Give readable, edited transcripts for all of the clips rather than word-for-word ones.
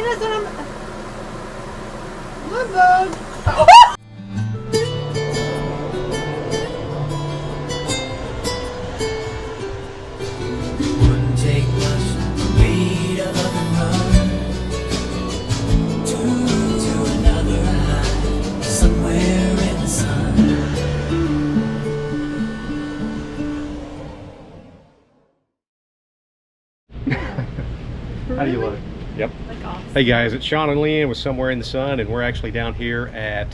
that's what I'm... Love bug. Wouldn't take much for me to run to another high, somewhere in the sun. How do you look? Yep. Like awesome. Hey guys, it's Shawn Leigh Anne with Somewhere in the Sun, and we're actually down here at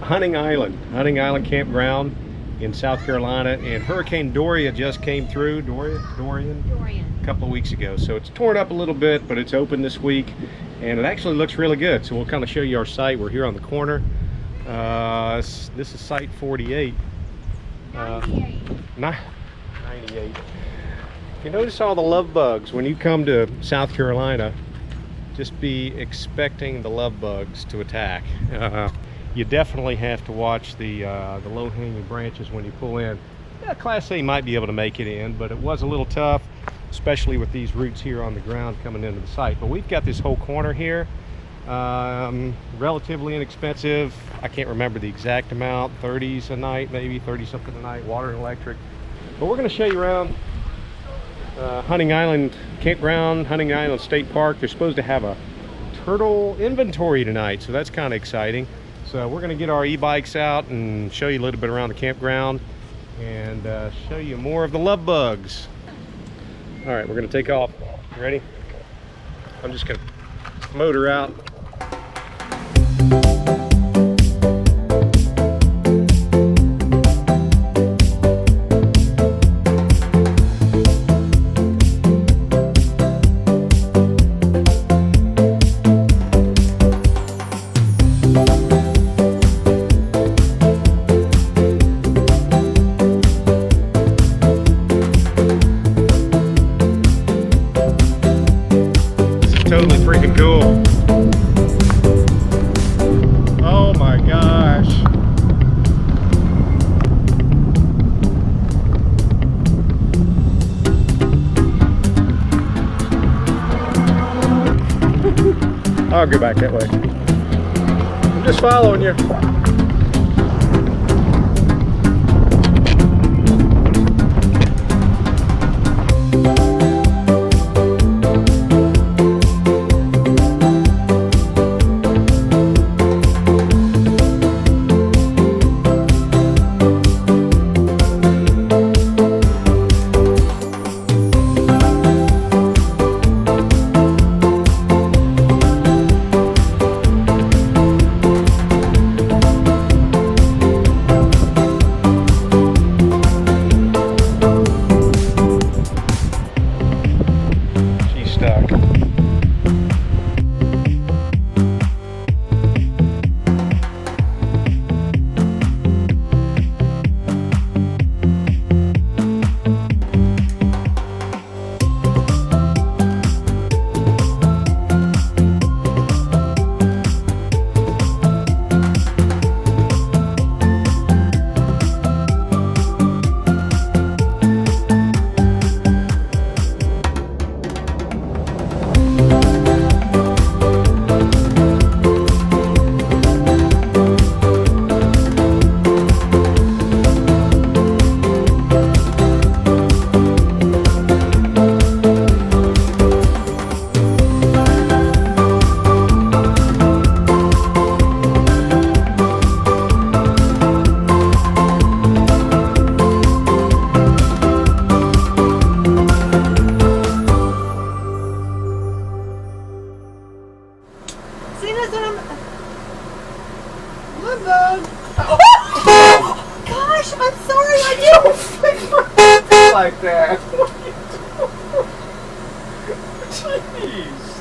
Hunting Island Campground in South Carolina, and Hurricane Dorian just came through. Dorian. A couple of weeks ago, so it's torn up a little bit, but it's open this week, and it actually looks really good. So we'll kind of show you our site. We're here on the corner. This is site 48. 98. You notice all the love bugs when you come to South Carolina. Just be expecting the love bugs to attack. You definitely have to watch the low-hanging branches when you pull in. Yeah, Class A might be able to make it in, but it was a little tough, especially with these roots here on the ground coming into the site. But we've got this whole corner here, relatively inexpensive. I can't remember the exact amount, 30s a night, maybe 30 something a night, water and electric. But we're going to show you around Hunting Island Campground, Hunting Island State Park. They're supposed to have a turtle inventory tonight, so that's kind of exciting. So we're going to get our e-bikes out and show you a little bit around the campground and show you more of the love bugs. All right, we're going to take off. You ready? I'm just going to motor out. Totally freaking cool. Oh my gosh. I'll go back that way. I'm just following you. See, that's what I'm... Love bug. Gosh, I'm sorry, I didn't... Like that. What are you doing? Jeez.